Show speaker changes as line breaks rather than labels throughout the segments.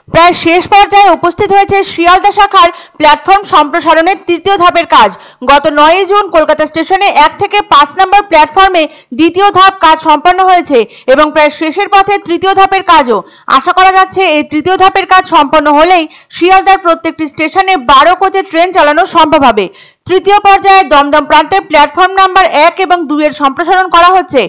প্রায় শেষ পর্যায়ে উপস্থিত হয়েছে শিয়ালদা শাখার প্ল্যাটফর্ম সম্প্রসারণের তৃতীয় ধাপের কাজ। গত 9 জুন কলকাতা স্টেশনে 1 থেকে 5 নম্বর প্ল্যাটফর্মে দ্বিতীয় ধাপ কাজ সম্পন্ন হয়েছে এবং প্রায় শেষের পথে তৃতীয় ধাপের কাজও। আশা করা যাচ্ছে এই তৃতীয় ধাপের কাজ সম্পন্ন হলেই শিয়ালদার প্রত্যেকটি স্টেশনে 12 কোচের ট্রেন চালানো সম্ভব হবে। তৃতীয় পর্যায়ে দমদম প্রান্তে প্ল্যাটফর্ম নাম্বার 1 এবং 2 এর সম্প্রসারণ করা হচ্ছে।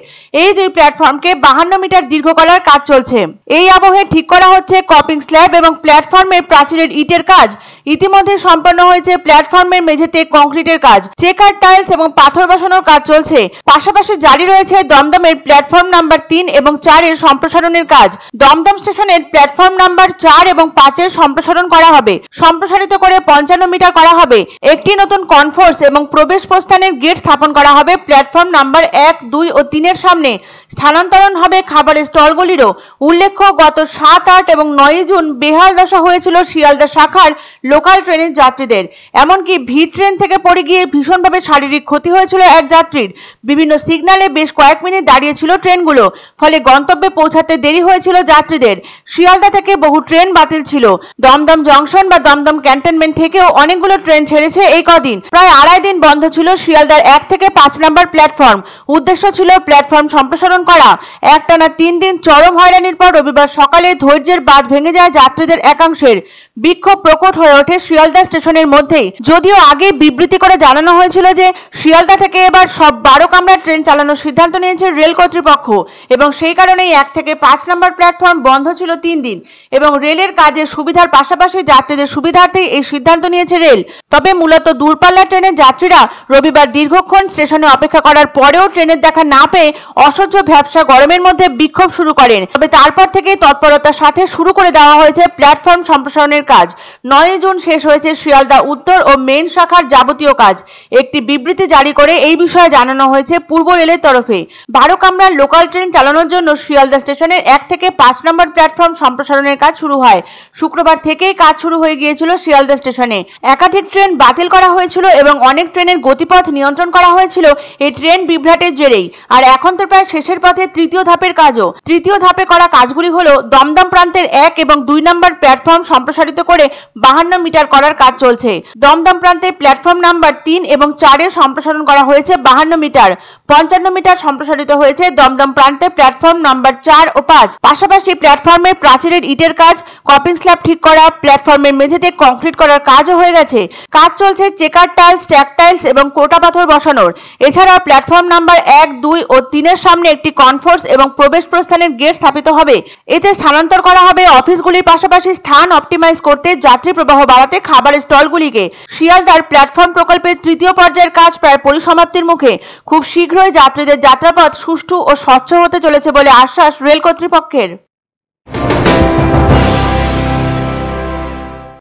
এই দুই প্ল্যাটফর্মকে 52 মিটার দীর্ঘ করার কাজ চলছে। এই আবহে ঠিক করা হচ্ছে কপিং স্ল্যাব এবং প্ল্যাটফর্মের প্রাচীরের ইটের কাজ। ইতিমধ্যে সম্পন্ন হয়েছে প্ল্যাটফর্মের মেঝেতে কংক্রিটের কাজ, চেকার টাইলস এবং পাথর বসানোর কাজ চলছে। পাশাপাশি জারি রয়েছে দমদমের প্ল্যাটফর্ম নাম্বার 3 এবং 4 এর সম্প্রসারণের কাজ। দমদম স্টেশনের প্ল্যাটফর্ম নাম্বার 4 এবং 5 এর সম্প্রসারণ করা হবে। সম্প্রসারিত করে 55 মিটার করা হবে। একটি নতুন কনফোর্স এবং প্রবেশ প্রস্থানের গেট স্থাপন করা হবে প্ল্যাটফর্ম নাম্বার 1, 2 ও 3 এর সামনে। স্থানান্তরণ হবে খাবারের স্টলগুলিরও। উল্লেখ্য, গত 7, 8 এবং 9 জুন বেহাল দশা হয়েছিল শিয়ালদা শাখার লোকাল ট্রেনের যাত্রীদের। এমনকি ভিড় ট্রেন থেকে পড়ে গিয়ে ভীষণভাবে শারীরিক ক্ষতি হয়েছিল এক যাত্রীর। বিভিন্ন সিগন্যালে বেশ কয়েক মিনিট দাঁড়িয়েছিল ট্রেনগুলো, ফলে গন্তব্যে পৌঁছাতে দেরি হয়েছিল যাত্রীদের। শিয়ালদা থেকে বহু ট্রেন বাতিল ছিল। দমদম জংশন বা দমদম ক্যান্টনমেন্ট থেকেও অনেকগুলো ট্রেন ছেড়েছে এই কদিন। প্রায় 2.5 দিন বন্ধ ছিল শিয়ালদার 1 থেকে 5 নম্বর প্ল্যাটফর্ম। উদ্দেশ্য ছিল প্ল্যাটফর্ম সম্প্রসারণ করা। একটানা 3 দিন চরম হয়রানির পর রবিবার সকালে ধৈর্যের বাঁধ ভেঙে যায় যাত্রীদের একাংশের। বিক্ষোভ প্রকট হয়ে ওঠে শিয়ালদা স্টেশনের মধ্যেই। যদিও আগে বিবৃতি করে জানানো হয়েছিল যে শিয়ালদা থেকে এবার সব 12 কামরার ট্রেন চালানোর সিদ্ধান্ত নিয়েছে রেল কর্তৃপক্ষ এবং সেই কারণেই 1 থেকে 5 নম্বর প্ল্যাটফর্ম বন্ধ ছিল 3 দিন এবং রেলের কাজের সুবিধার পাশাপাশি যাত্রীদের সুবিধার্থেই এই সিদ্ধান্ত নিয়েছে রেল। তবে মূলত দূরপাল্লা ট্রেনের যাত্রীরা রবিবার দীর্ঘক্ষণ স্টেশনে অপেক্ষা করার পরেও ট্রেনের দেখা না পেয়ে অসহ্য ভ্যাপসা গরমের মধ্যে বিক্ষোভ শুরু করেন। তবে তারপর থেকেই তৎপরতার সাথে শুরু করে দেওয়া হয়েছে প্ল্যাটফর্ম সম্প্রসারণের কাজ। 9 জুন শেষ হয়েছে শিয়ালদা উত্তর ও মেন শাখার যাবতীয় কাজ। একটি বিবৃতি জারি করে এই বিষয়ে জানানো হয়েছে পূর্ব রেলের তরফে। 12 কামরার লোকাল ট্রেন চালানোর জন্য শিয়ালদা স্টেশনের 1 থেকে 5 নম্বর প্ল্যাটফর্ম সম্প্রসারণের কাজ শুরু হয়। শুক্রবার থেকেই কাজ শুরু হয়ে গিয়েছিল শিয়ালদা স্টেশনে। একাধিক ট্রেন বাতিল করা হয়েছিল এবং অনেক ট্রেনের গতিপথ নিয়ন্ত্রণ করা হয়েছিল এই ট্রেন বিভ্রাটের জেরেই। আর এখন তো প্রায় শেষের পথে তৃতীয় ধাপের কাজও। তৃতীয় ধাপে করা কাজগুলি হলো দমদম প্রান্তের 1 এবং 2 নম্বর প্ল্যাটফর্ম সম্প্রসারিত করে 52 মিটার করার কাজ চলছে। দমদম প্রান্তে প্ল্যাটফর্ম নাম্বার 3 এবং 4 এর সম্প্রসারণ করা হয়েছে 52 মিটার। 55 মিটার সম্প্রসারিত হয়েছে দমদম প্রান্তে প্ল্যাটফর্ম নাম্বার 4 ও 5। পাশাপাশি প্ল্যাটফর্মের প্রাচীরের ইটের কাজ, কপিং স্ল্যাব ঠিক করা, প্ল্যাটফর্মের মেঝেতে কংক্রিট করার কাজও হয়ে গেছে। কাজ চলছে চেকার টাইলস, স্ট্যাক টাইলস এবং কোটা পাথর বসানোর। এছাড়াও প্ল্যাটফর্ম নাম্বার 1, 2 ও 3 এর সামনে একটি কনফোর্স এবং প্রবেশ প্রস্থানের গেট স্থাপিত হবে। এতে স্থানান্তর করা হবে অফিসগুলির পাশাপাশি স্থান অপটিমাইজ করতে, যাত্রী প্রবাহ বাড়াতে খাবারের স্টলগুলিকে। শিয়ালদার প্ল্যাটফর্ম প্রকল্পের তৃতীয় পর্যায়ের কাজ প্রায় পরিসমাপ্তির মুখে। খুব শীঘ্রই যাত্রীদের যাত্রাপথ সুষ্ঠু ও স্বচ্ছ হতে চলেছে বলে আশ্বাস রেল কর্তৃপক্ষের।